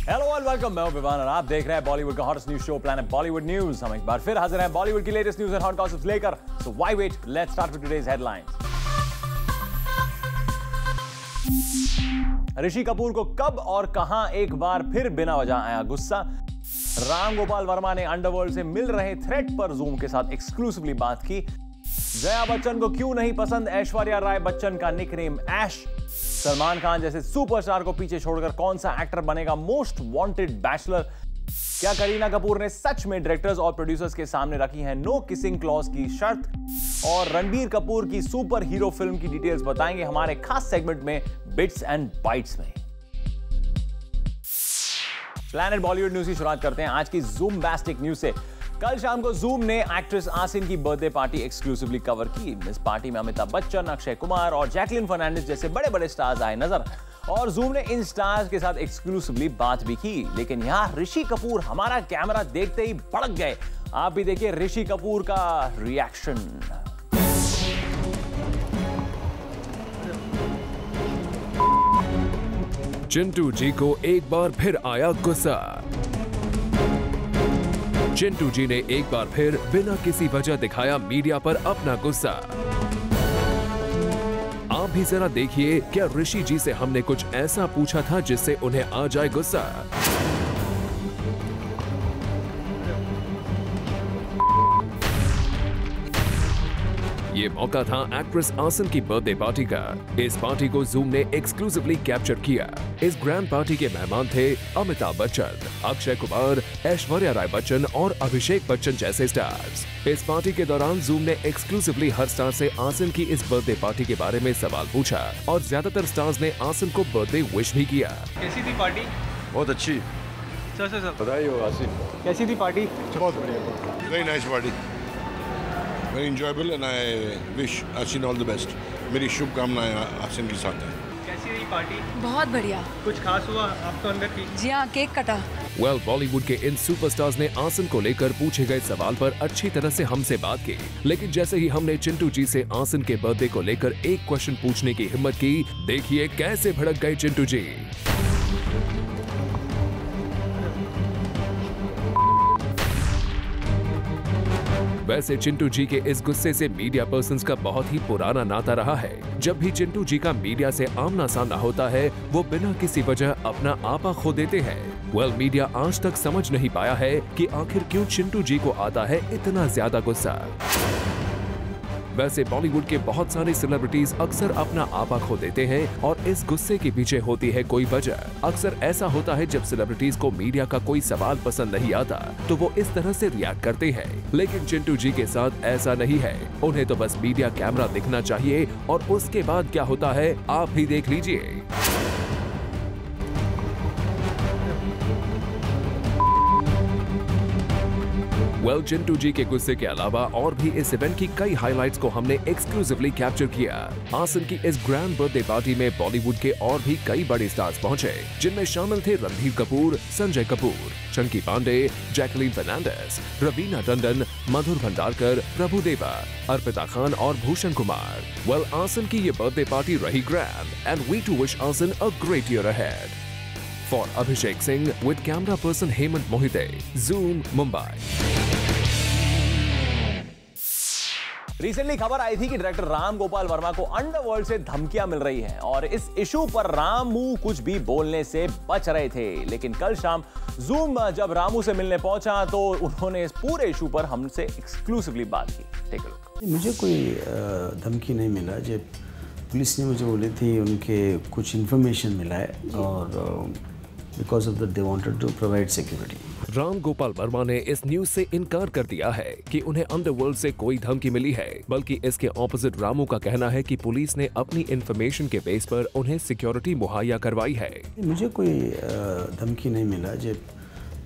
Hello and welcome, मैं हूं विवान और आप देख रहे हैं बॉलीवुड का hottest news show Planet Bollywood News. हम एक बार फिर हाजिर हैं बॉलीवुड की latest news and hot gossips लेकर। So why wait, let's start with today's headlines. Rishi Kapoor को कब और कहां एक बार फिर बिना वजह आया गुस्सा। राम गोपाल वर्मा ने अंडरवर्ल्ड से मिल रहे थ्रेट पर जूम के साथ एक्सक्लूसिवली बात की। जया बच्चन को क्यों नहीं पसंद ऐश्वर्या राय बच्चन का निकनेम ऐश। सलमान खान जैसे सुपरस्टार को पीछे छोड़कर कौन सा एक्टर बनेगा मोस्ट वांटेड बैचलर। क्या करीना कपूर ने सच में डायरेक्टर्स और प्रोड्यूसर्स के सामने रखी है नो किसिंग क्लॉज की शर्त। और रणबीर कपूर की सुपर हीरो फिल्म की डिटेल्स बताएंगे हमारे खास सेगमेंट में बिट्स एंड बाइट्स में। प्लैनेट बॉलीवुड न्यूज की शुरुआत करते हैं आज की ज़ूमबास्टिक न्यूज से। कल शाम को जूम ने एक्ट्रेस आसिन की बर्थडे पार्टी एक्सक्लूसिवली कवर की। इस पार्टी में अमिताभ बच्चन, अक्षय कुमार और जैकलिन फर्नांडिस जैसे बड़े बड़े स्टार्स आए नजर और जूम ने इन स्टार्स के साथ एक्सक्लूसिवली बात भी की। लेकिन यहाँ ऋषि कपूर हमारा कैमरा देखते ही भड़क गए। आप भी देखिए ऋषि कपूर का रिएक्शन। चिंटू जी को एक बार फिर आया गुस्सा। चिंटू जी ने एक बार फिर बिना किसी वजह दिखाया मीडिया पर अपना गुस्सा। आप भी जरा देखिए, क्या ऋषि जी से हमने कुछ ऐसा पूछा था जिससे उन्हें आ जाए गुस्सा। ये मौका था एक्ट्रेस आसिन की बर्थडे पार्टी का। इस पार्टी को जूम ने एक्सक्लूसिवली कैप्चर किया। इस ग्रैंड पार्टी के मेहमान थे अमिताभ बच्चन, अक्षय कुमार, ऐश्वर्या राय बच्चन और अभिषेक बच्चन जैसे स्टार्स। इस पार्टी के दौरान जूम ने एक्सक्लूसिवली हर स्टार से आसिन की इस बर्थडे पार्टी के बारे में सवाल पूछा और ज्यादातर स्टार्स ने आसिन को बर्थडे विश भी किया। कैसी थी पार्टी? बहुत अच्छी। सर बधाई हो आसिफ। कैसी थी पार्टी? बहुत बढ़िया। Very nice party, very enjoyable and I wish Asin all the best. मेरी शुभकामनाएं आसिन के साथ हैं। कैसी रही पार्टी? बहुत बढ़िया। कुछ खास हुआ आपको अंदर की? जी हाँ, केक कटा। बॉलीवुड के इन सुपरस्टार्स ने आसिन को लेकर पूछे गए सवाल पर अच्छी तरह से हमसे बात की। लेकिन जैसे ही हमने चिंटू जी से आसिन के बर्थडे को लेकर एक क्वेश्चन पूछने की हिम्मत की, देखिए कैसे भड़क गए चिंटू जी। वैसे चिंटू जी के इस गुस्से से मीडिया पर्सन्स का बहुत ही पुराना नाता रहा है। जब भी चिंटू जी का मीडिया से आमना सामना होता है, वो बिना किसी वजह अपना आपा खो देते हैं। मीडिया आज तक समझ नहीं पाया है कि आखिर क्यों चिंटू जी को आता है इतना ज्यादा गुस्सा। वैसे बॉलीवुड के बहुत सारे सेलिब्रिटीज अक्सर अपना आपा खो देते हैं और इस गुस्से के पीछे होती है कोई वजह। अक्सर ऐसा होता है जब सेलिब्रिटीज को मीडिया का कोई सवाल पसंद नहीं आता तो वो इस तरह से रिएक्ट करते हैं। लेकिन चिंटू जी के साथ ऐसा नहीं है। उन्हें तो बस मीडिया कैमरा दिखना चाहिए और उसके बाद क्या होता है आप भी देख लीजिए। चिंटू जी के गुस्से के अलावा और भी इस इवेंट की कई हाइलाइट्स को हमने एक्सक्लूसिवली कैप्चर किया। आसिन की इस ग्रैंड बर्थडे पार्टी में बॉलीवुड के और भी कई बड़े स्टार्स पहुंचे, जिनमें शामिल थे रणबीर कपूर, संजय कपूर, चंकी पांडे, जैकलिन फर्नांडिस, रवीना टंडन, मधुर भंडारकर, प्रभुदेवा, अर्पिता खान और भूषण कुमार। आसिन की ये बर्थडे पार्टी रही grand and we too wish Asin a great year ahead. For Abhishek Singh with camera person Hemant Mohite, Zoom, Mumbai. Recently खबर आई थी कि डायरेक्टर राम गोपाल वर्मा को अंडरवर्ल्ड से धमकियां मिल रही हैं और इस इशू पर रामू कुछ भी बोलने से बच रहे थे। लेकिन कल शाम जूम जब रामू से मिलने पहुंचा तो उन्होंने इस पूरे इशू पर हमसे एक्सक्लूसिवली बात की। Take a look. मुझे कोई धमकी नहीं मिला। जब पुलिस ने मुझे बोली थी उनके कुछ इन्फॉर्मेशन मिला है और because of that they wanted to provide security. Ram Gopal Verma ने इस न्यूज से इनकार कर दिया है कि उन्हें अंडरवर्ल्ड से कोई धमकी मिली है, बल्कि इसके ऑपोजिट रामू का कहना है कि पुलिस ने अपनी इन्फॉर्मेशन के बेस पर उन्हें सिक्योरिटी मुहैया करवाई है। मुझे कोई धमकी नहीं मिला। जब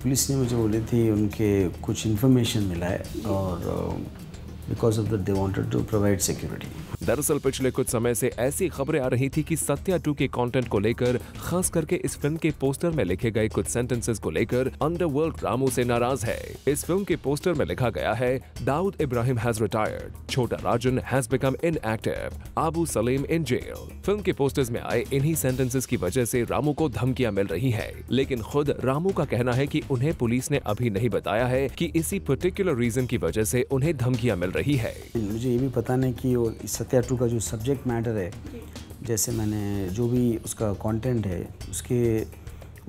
पुलिस ने मुझे बोली थी उनके कुछ इन्फॉर्मेशन मिला है और because of that they wanted to provide security. दरअसल पिछले कुछ समय से ऐसी खबरें आ रही थी कि सत्या 2 के कंटेंट को लेकर, खास करके इस फिल्म के पोस्टर में लिखे गए कुछ सेंटेंसेस को लेकर अंडरवर्ल्ड रामू से नाराज है। इस फिल्म के पोस्टर में लिखा गया है, Dawood Ibrahim has retired, Chhota Rajan has become inactive, Abu Salim in jail. Film के पोस्टर्स में आए इन्हीं सेंटेंसेस की वजह से रामू को धमकियां मिल रही है, लेकिन खुद रामू का कहना है कि उन्हें पुलिस ने अभी नहीं बताया है कि इसी पर्टिकुलर रीजन की वजह से उन्हें धमकियां मिल रही है। मुझे ये भी पता नहीं कि वो सत्या 2 का जो सब्जेक्ट मैटर है, जैसे मैंने जो भी उसका कंटेंट है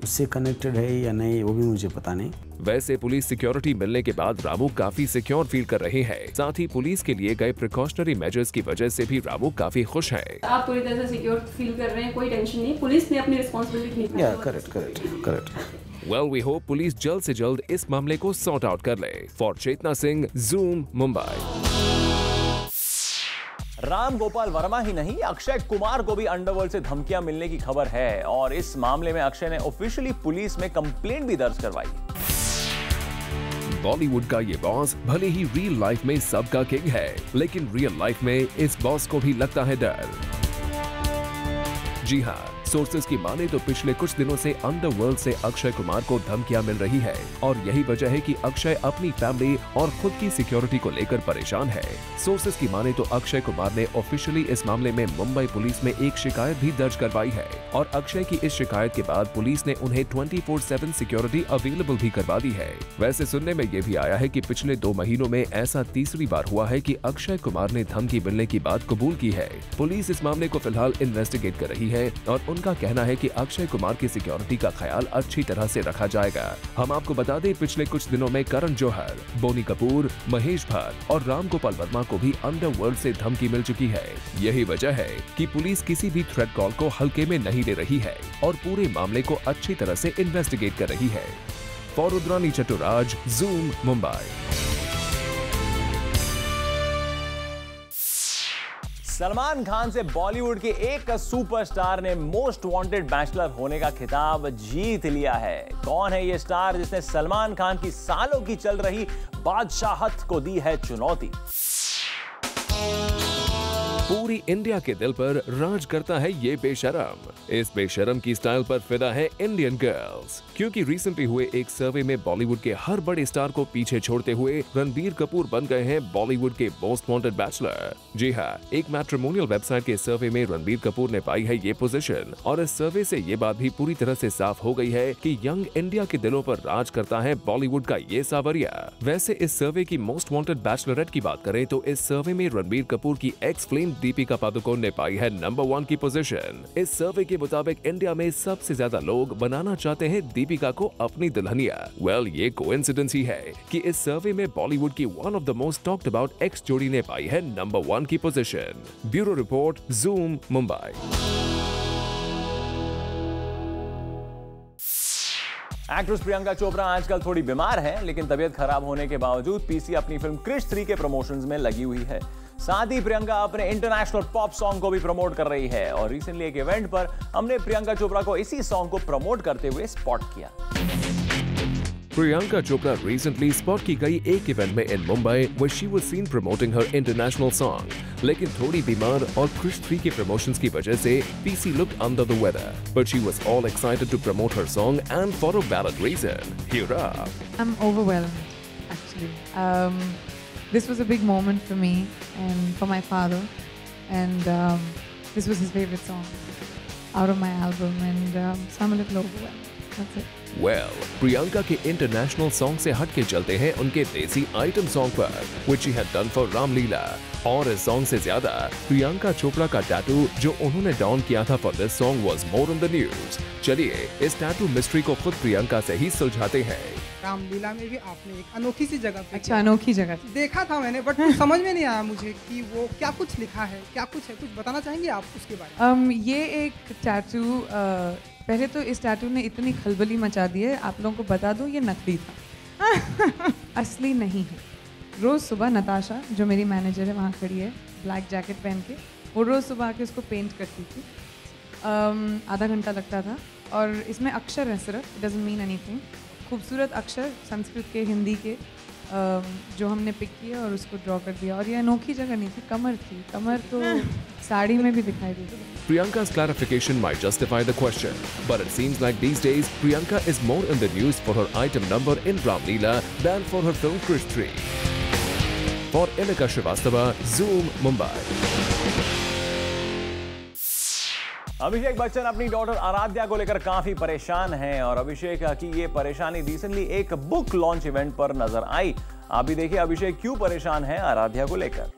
उससे कनेक्टेड है या नहीं, वो भी मुझे पता नहीं। वैसे पुलिस सिक्योरिटी मिलने के बाद रामू काफी सिक्योर फील कर रहे हैं। साथ ही पुलिस के लिए गए प्रिकॉशनरी मेजर्स की वजह से भी रामू काफी खुश हैं। आप पूरी तरह से सिक्योर फील कर रहे हैं, कोई टेंशन नहीं, पुलिस ने अपनी रिस्पॉन्सिबिलिटी निभाई। या correct. Well we hope police जल्द से जल्द इस मामले को सॉर्ट आउट कर ले। For Chetna Singh, Zoom, Mumbai. राम गोपाल वर्मा ही नहीं, अक्षय कुमार को भी अंडरवर्ल्ड से धमकियां मिलने की खबर है और इस मामले में अक्षय ने ऑफिशियली पुलिस में कंप्लेंट भी दर्ज करवाई। बॉलीवुड का ये बॉस भले ही रियल लाइफ में सबका किंग है, लेकिन रियल लाइफ में इस बॉस को भी लगता है डर। जी हाँ, सोर्सेज की माने तो पिछले कुछ दिनों से अंडरवर्ल्ड से अक्षय कुमार को धमकियां मिल रही है और यही वजह है कि अक्षय अपनी फैमिली और खुद की सिक्योरिटी को लेकर परेशान है। सोर्सेज की माने तो अक्षय कुमार ने ऑफिशियली इस मामले में मुंबई पुलिस में एक शिकायत भी दर्ज करवाई है और अक्षय की इस शिकायत के बाद पुलिस ने उन्हें 24/7 सिक्योरिटी अवेलेबल भी करवा दी है। वैसे सुनने में ये भी आया है कि पिछले 2 महीनों में ऐसा तीसरी बार हुआ है कि अक्षय कुमार ने धमकी मिलने की बात कबूल की है। पुलिस इस मामले को फिलहाल इन्वेस्टिगेट कर रही है और उनका कहना है कि अक्षय कुमार की सिक्योरिटी का ख्याल अच्छी तरह से रखा जाएगा। हम आपको बता दें, पिछले कुछ दिनों में करण जौहर, बोनी कपूर, महेश भट्ट और राम गोपाल वर्मा को भी अंडरवर्ल्ड से धमकी मिल चुकी है। यही वजह है कि पुलिस किसी भी थ्रेट कॉल को हल्के में नहीं ले रही है और पूरे मामले को अच्छी तरह से इन्वेस्टिगेट कर रही है। For Rudrani Chattoraj, Zoom, Mumbai. सलमान खान से बॉलीवुड के एक सुपरस्टार ने मोस्ट वांटेड बैचलर होने का खिताब जीत लिया है। कौन है ये स्टार जिसने सलमान खान की सालों की चल रही बादशाहत को दी है चुनौती? पूरी इंडिया के दिल पर राज करता है ये बेशरम। इस बेशरम की स्टाइल पर फिदा है इंडियन गर्ल्स, क्योंकि रिसेंटली हुए एक सर्वे में बॉलीवुड के हर बड़े स्टार को पीछे छोड़ते हुए रणबीर कपूर बन गए हैं बॉलीवुड के मोस्ट वांटेड बैचलर। जी हाँ, एक मैट्रिमोनियल वेबसाइट के सर्वे में रणबीर कपूर ने पाई है ये पोजीशन और इस सर्वे से ये बात भी पूरी तरह से साफ हो गई है कि यंग इंडिया के दिलों पर राज करता है बॉलीवुड का ये सावरिया। वैसे इस सर्वे की मोस्ट वांटेड बैचलरेट की बात करें तो इस सर्वे में रणबीर कपूर की एक्स फ्लेम दीपिका पादुकोण ने पाई है नंबर 1 की पोजीशन। इस सर्वे के मुताबिक इंडिया में सबसे ज्यादा लोग बनाना चाहते हैं दीपिका को अपनी दुल्हनिया। वेल, ये कोइंसिडेंस ही है कि इस सर्वे में बॉलीवुड की one of the most talked about x जोड़ी ने पाई है नंबर 1 की position. Bureau report, zoom, Mumbai. Actress Priyanka Chopra आजकल थोड़ी बीमार है, लेकिन तबीयत खराब होने के बावजूद पीसी अपनी फिल्म क्रिश 3 के प्रमोशंस में लगी हुई है। साथ ही प्रियंका अपने इंटरनेशनल पॉप सॉन्ग को भी प्रमोट कर रही है और रिसेंटली एक इवेंट पर हमने प्रियंका चोपड़ा को इसी सॉन्ग को प्रमोट करते हुए स्पॉट किया। प्रियंका चोपड़ा recently स्पॉट की गई एक इवेंट में इन Mumbai where she was seen promoting her international song, लेकिन थोड़ी बीमार और क्रिश 3 के प्रमोशंस की वजह से PC looked under the weather, but she was all excited to promote her song and for a valid reason. Here up. I'm overwhelmed, actually. This was a big moment for me and for my father, and this was his favorite song out of my album, and so I'm a little overwhelmed. That's it. Well, Priyanka के international song से हट के चलते हैं उनके देसी item song पर, which she had done for Ramlila. और इस सॉन्ग से ज्यादा प्रियंका चोपड़ा का टैटू जो उन्होंने डॉन किया था for this song was more on the news। चलिए इस टैटू मिस्ट्री को खुद प्रियंका से ही सुलझाते हैं। रामलीला में भी आपने एक अनोखी सी जगह पे अच्छा, अनोखी जगह देखा था मैंने, बट कुछ समझ में नहीं आया मुझे कि वो क्या कुछ लिखा है, क्या कुछ है, कुछ बताना चाहेंगे आप उसके बारे में? ये एक टैटू, पहले तो इस टैटू ने इतनी खलबली मचा दी है, आप लोगों को बता दूं ये नकली था। असली नहीं है। रोज़ सुबह नताशा जो मेरी मैनेजर है वहाँ खड़ी है ब्लैक जैकेट पहन के, वो रोज़ सुबह आके उसको पेंट करती थी। आधा घंटा लगता था और इसमें अक्षर है सिर्फ, इट डजंट मीन एनीथिंग। खूबसूरत अक्षर संस्कृत के, हिंदी के, जो हमने पिक किया और उसको ड्रॉ कर दिया। और ये अनोखी जगह नहीं थी, कमर थी। कमर तो साड़ी में भी दिखाई देती है। Priyanka's clarification might justify the question, but it seems like these days Priyanka is more in the news for her item number in Ram Leela than for her film Krish 3. For Inika Srivastava, Zoom, Mumbai. Abhishek Bachchan अपनी daughter Aaradhya को लेकर काफी परेशान हैं और अभिषेक की ये परेशानी रिसेंटली एक बुक लॉन्च इवेंट पर नजर आई। आप भी देखिए अभिषेक क्यों परेशान है आराध्या को लेकर।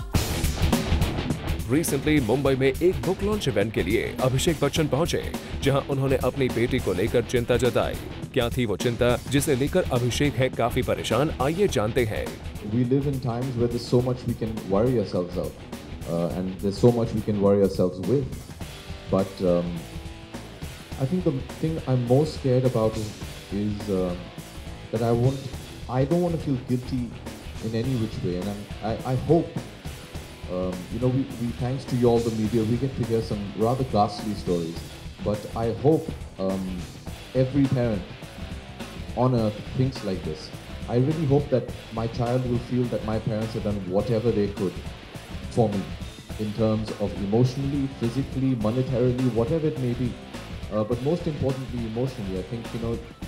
रिसेंटली मुंबई में एक बुक लॉन्च इवेंट के लिए अभिषेक बच्चन पहुंचे, जहां उन्होंने अपनी बेटी को लेकर चिंता जताई। क्या थी वो चिंता जिसे लेकर अभिषेक है काफी परेशान, आइए जानते हैं। We live in times where there's so much we can worry ourselves out, and there's so much we can worry ourselves with. But I think the thing I'm most scared about is that I don't want to feel guilty in any which way, and I hope, we thanks to you all the media, we get to hear some rather ghastly stories. But I hope every parent on earth thinks like this. I really hope that my child will feel that my parents have done whatever they could for me, in terms of emotionally, physically, monetarily, whatever it may be. But most importantly, emotionally, I think,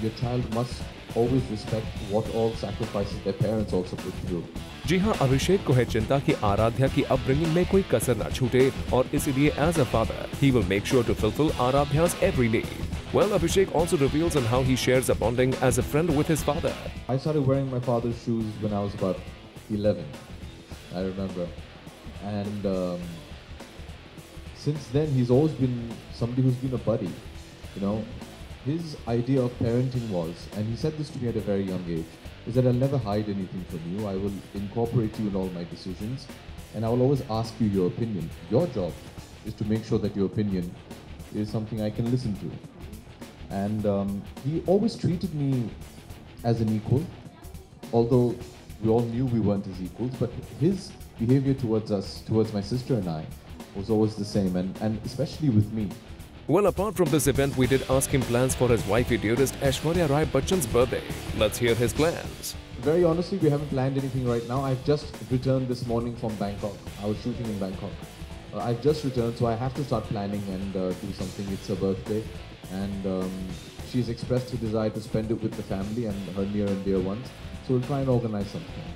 your child must always respect what all sacrifices their parents also put through. जी हाँ, अभिषेक को है चिंता कि आराध्या की upbringing में कोई कसर न छूटे और इसीलिए as a father he will make sure to fulfill Aradhya's every need. Well, Abhishek also reveals on how he shares a bonding as a friend with his father. I started wearing my father's shoes when I was about 11, I remember. And since then, he's always been somebody who's been a buddy. His idea of parenting was, and he said this to me at a very young age, is that I'll never hide anything from you. I will incorporate you in all my decisions, and I will always ask you your opinion. Your job is to make sure that your opinion is something I can listen to. And he always treated me as an equal, although we all knew we weren't as equals, but his behavior towards my sister and I, was always the same, and especially with me. Well, apart from this event, we did ask him plans for his wifey dearest Aishwarya Rai Bachchan's birthday. Let's hear his plans. Very honestly, we haven't planned anything right now. I've just returned this morning from Bangkok. I was shooting in Bangkok. I've just returned, so I have to start planning and do something. It's her birthday, and she's expressed her desire to spend it with the family and her near and dear ones. So we'll try and organize something.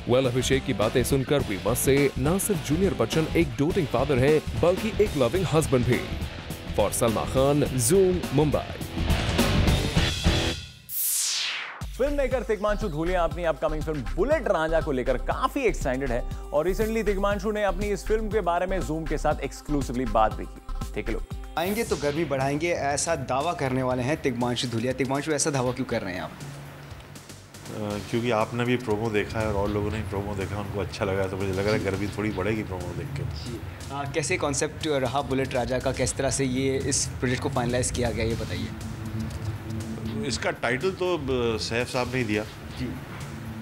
Well, अभिषेक की बातें सुनकर we must say, ना सिर्फ junior Bachchan एक doting father है, बल्कि एक loving husband भी। For Salma Khan, Zoom, Mumbai. Film maker Tigmanshu Dhulia अपनी अपकमिंग फिल्म बुलेट राजा को लेकर काफी एक्साइटेड है और रिसेंटली तिग्मांशु ने अपनी इस फिल्म के बारे में जूम के साथ एक्सक्लूसिवली बात भी की। Take a look. आएंगे तो गर्मी बढ़ाएंगे, ऐसा दावा करने वाले हैं तिग्मांशु धूलिया। तिग्मांशु, ऐसा दावा क्यों कर रहे हैं आप? क्योंकि आपने भी प्रोमो देखा है और लोगों ने भी प्रोमो देखा, उनको अच्छा लगा, तो मुझे लग रहा है गर्मी थोड़ी बढ़ेगी प्रोमो देख के। कैसे कॉन्सेप्ट रहा बुलेट राजा का, किस तरह से ये इस प्रोजेक्ट को फाइनलाइज किया गया, ये बताइए। इसका टाइटल तो सैफ साहब ने ही दिया जी,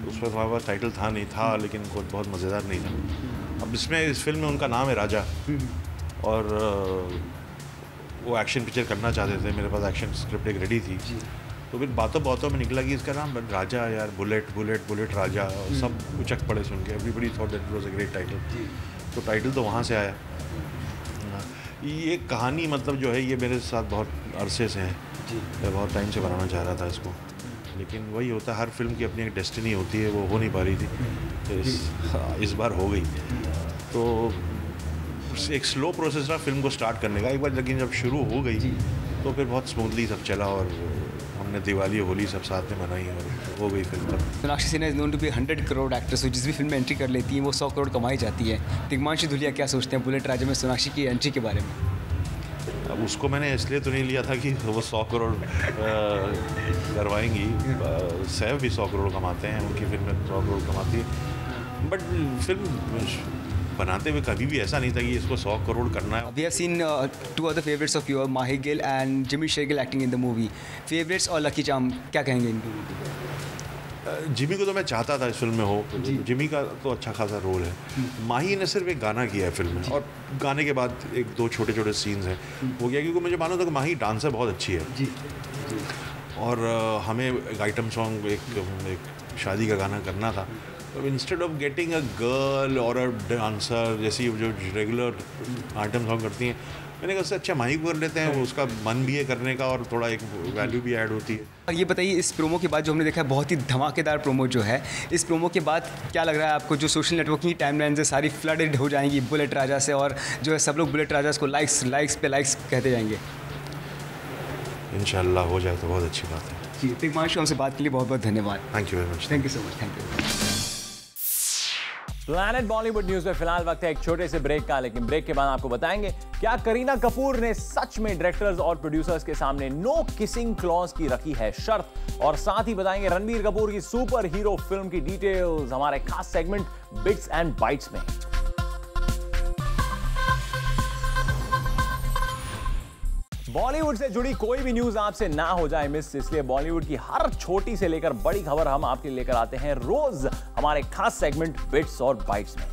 उसमें हमारे पास टाइटल था नहीं था, लेकिन बहुत मज़ेदार नहीं था। अब इसमें इस फिल्म में उनका नाम है राजा और वो एक्शन पिक्चर करना चाहते थे, मेरे पास एक्शन स्क्रिप्ट एक रेडी थी, तो फिर बातों में निकला कि इसका नाम राजा यार, बुलेट राजा, और सब उचक पड़े सुन के। Everybody thought that it was a great title, तो टाइटल तो वहाँ से आया। ये कहानी मतलब जो है ये मेरे साथ बहुत अरसे से है, मैं बहुत टाइम से बनाना चाह रहा था इसको, लेकिन वही होता है, हर फिल्म की अपनी एक डेस्टिनी होती है, वो हो नहीं पा रही थी, तो इस बार हो गई। तो एक स्लो प्रोसेस रहा फिल्म को स्टार्ट करने का एक बार, लेकिन जब शुरू हो गई तो फिर बहुत स्मूथली सब चला और हमने दिवाली होली सब साथ में मनाई और हो गई film. Sonakshi Sinha is known to be 100 crore actress, जिस भी फिल्म में एंट्री कर लेती है वो 100 करोड़ कमाई जाती है। तिग्मांशु धूलिया क्या सोचते हैं बुलेट राजा में सोनाक्षी की एंट्री के बारे में? अब उसको मैंने इसलिए तो नहीं लिया था कि वो 100 करोड़ करवाएंगी, सैफ भी 100 करोड़ कमाते हैं, उनकी फिल्म 100 करोड़ कमाती है, बट फिल्म बनाते हुए कभी भी ऐसा नहीं था कि इसको 100 करोड़ करना है। We have seen two other favorites of yours, Mahi Gill and Jimmy Shergill acting in the movie. Favorites और लकी चार्म, क्या कहेंगे इनको? जिमी को तो मैं चाहता था इस फिल्म में हो, जिमी का तो अच्छा खासा रोल है। माही ने सिर्फ एक गाना किया है फिल्म में, और गाने के बाद एक दो छोटे छोटे सीन्स हैं हो गया, क्योंकि मुझे मालूम था कि माही डांसर बहुत अच्छी है और हमें एक आइटम सॉन्ग एक शादी का गाना करना था, instead of getting a girl और अ डांसर जैसी जो रेगुलर आइटम सॉन्ग करती हैं, मैंने कहा उससे अच्छा माही को कर लेते हैं, वो उसका मन भी है करने का और थोड़ा एक वैल्यू भी ऐड होती है। और ये बताइए, इस प्रोमो के बाद जो हमने देखा है, बहुत ही धमाकेदार प्रोमो जो है, इस प्रोमो के बाद क्या लग रहा है आपको? जो सोशल नेटवर्किंग की टाइमलाइन से सारी फ्लडेड हो जाएंगी बुलेट राजा से, और जो है सब लोग बुलेट राजा को लाइक्स पे लाइक्स कहते जाएंगे। इंशाल्लाह हो जाए तो बहुत अच्छी बात है जी। तिग्मांशु, हमसे बात के लिए बहुत बहुत धन्यवाद। Thank you very much. Thank you so much. Thank you. Planet Bollywood news में फिलहाल वक्त है एक छोटे से ब्रेक का, लेकिन ब्रेक के बाद आपको बताएंगे क्या करीना कपूर ने सच में डायरेक्टर्स और प्रोड्यूसर्स के सामने नो किसिंग क्लॉज की रखी है शर्त, और साथ ही बताएंगे रणबीर कपूर की सुपर हीरो फिल्म की डिटेल्स हमारे खास सेगमेंट बिट्स एंड बाइट्स में। बॉलीवुड से जुड़ी कोई भी न्यूज आपसे ना हो जाए मिस, इसलिए बॉलीवुड की हर छोटी से लेकर बड़ी खबर हम आपके लिए लेकर आते हैं रोज हमारे खास सेगमेंट बिट्स और बाइट्स में।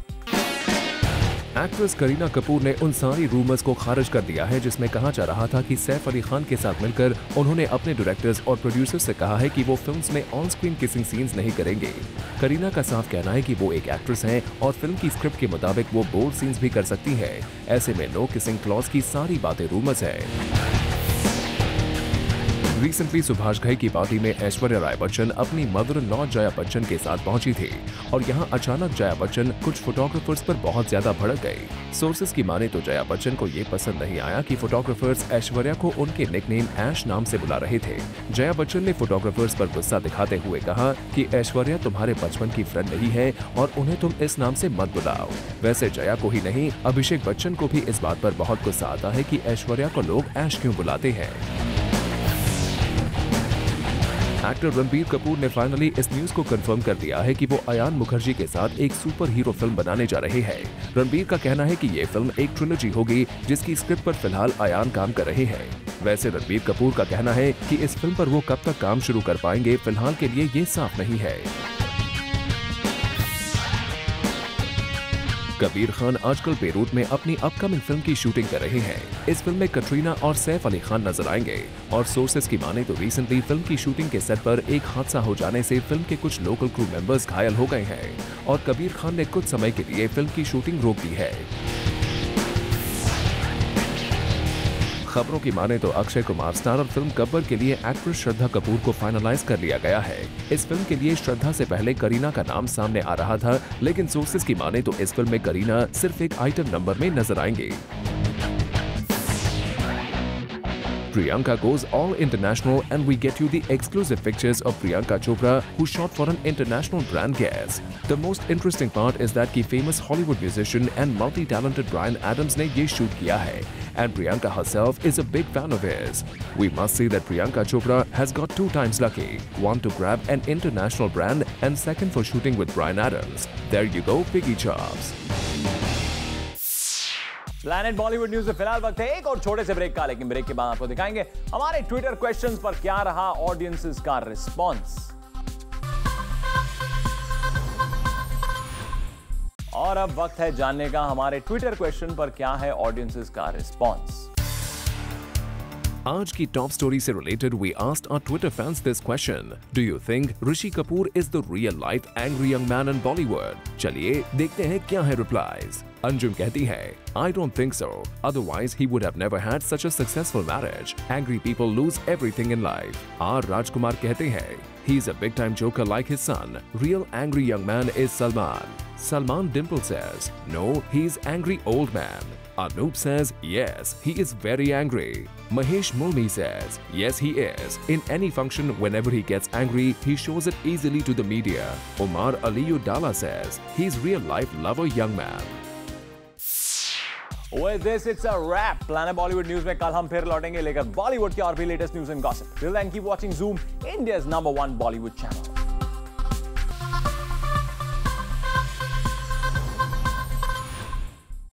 एक्ट्रेस करीना कपूर ने उन सारी रूमर्स को खारिज कर दिया है जिसमें कहा जा रहा था कि सैफ अली खान के साथ मिलकर उन्होंने अपने डायरेक्टर्स और प्रोड्यूसर्स से कहा है कि वो फिल्म्स में ऑन स्क्रीन किसिंग सीन्स नहीं करेंगे। करीना का साफ कहना है कि वो एक एक्ट्रेस हैं और फिल्म की स्क्रिप्ट के मुताबिक वो बोल्ड सीन्स भी कर सकती है। ऐसे में नो किसिंग क्लॉज की सारी बातें रूमर्स है। रिसेंटली सुभाष घई की पार्टी में ऐश्वर्या राय बच्चन अपनी mother in law Jaya Bachchan के साथ पहुंची थी और यहां अचानक जया बच्चन कुछ फोटोग्राफर्स पर बहुत ज्यादा भड़क गई। सोर्सेज की माने तो जया बच्चन को ये पसंद नहीं आया कि फोटोग्राफर्स ऐश्वर्या को उनके निकनेम ऐश नाम से बुला रहे थे। जया बच्चन ने फोटोग्राफर्स पर गुस्सा दिखाते हुए कहा कि ऐश्वर्या तुम्हारे बचपन की फ्रेंड नहीं है और उन्हें तुम इस नाम से मत बुलाओ। वैसे जया को ही नहीं, अभिषेक बच्चन को भी इस बात पर बहुत गुस्सा आता है कि ऐश्वर्या को लोग ऐश क्यों बुलाते हैं। एक्टर रणबीर कपूर ने फाइनली इस न्यूज को कंफर्म कर दिया है कि वो अयान मुखर्जी के साथ एक सुपर हीरो फिल्म बनाने जा रहे हैं। रणबीर का कहना है कि ये फिल्म एक ट्रिलॉजी होगी जिसकी स्क्रिप्ट पर फिलहाल अयान काम कर रहे हैं। वैसे रणबीर कपूर का कहना है कि इस फिल्म पर वो कब तक काम शुरू कर पाएंगे फिलहाल के लिए ये साफ नहीं है। कबीर खान आजकल बेरूत में अपनी अपकमिंग फिल्म की शूटिंग कर रहे हैं। इस फिल्म में कटरीना और सैफ अली खान नजर आएंगे और सोर्सेज की माने तो रिसेंटली फिल्म की शूटिंग के सेट पर एक हादसा हो जाने से फिल्म के कुछ लोकल क्रू मेंबर्स घायल हो गए हैं और कबीर खान ने कुछ समय के लिए फिल्म की शूटिंग रोक दी है। खबरों की माने तो अक्षय कुमार स्टारर फिल्म गब्बर के लिए एक्ट्रेस श्रद्धा कपूर को फाइनलाइज कर लिया गया है। इस फिल्म के लिए श्रद्धा से पहले करीना का नाम सामने आ रहा था, लेकिन सोर्सेज की माने तो इस फिल्म में करीना सिर्फ एक आइटम नंबर में नजर आएंगे। Priyanka goes all international and we get you the exclusive pictures of Priyanka Chopra who shot for an international brand guest. The most interesting part is that कि famous Hollywood musician and multi-talented Bryan Adams ने ये shoot किया है and Priyanka herself is a big fan of his. We must say that Priyanka Chopra has got 2 times lucky, one to grab an international brand and second for shooting with Bryan Adams. There you go, piggy chops. Planet Bollywood news में फिलहाल वक्त है एक और छोटे से break का, लेकिन ब्रेक के बाद आपको दिखाएंगे हमारे ट्विटर क्वेश्चंस पर क्या रहा ऑडियंसेस का रिस्पांस। और अब वक्त है जानने का हमारे ट्विटर क्वेश्चन पर क्या है ऑडियंसेस का रिस्पांस। आज की टॉप स्टोरी से related we asked our Twitter fans this question, do you think Rishi Kapoor is the real life angry young man in Bollywood? चलिए देखते हैं क्या है रिप्लाईज। अंजुम कहती है, I don't think so. Otherwise, he would have never had such a successful marriage. Angry people lose everything in life. R. Rajkumar कहते हैं, he's a big-time joker like his son. Real angry young man is Salman. Salman Dimple says, no, he's angry old man. Anoop says, yes, he is very angry. Mahesh Mulmi says, yes, he is. In any function, whenever he gets angry, he shows it easily to the media. Omar Aliyu Dala says, he's real-life lover young man. With this, it's a wrap. Planet Bollywood news में कल हम फिर लौटेंगे लेकर बॉलीवुड के और भी latest news and gossip. Till then, keep watching Zoom, India's #1 Bollywood channel.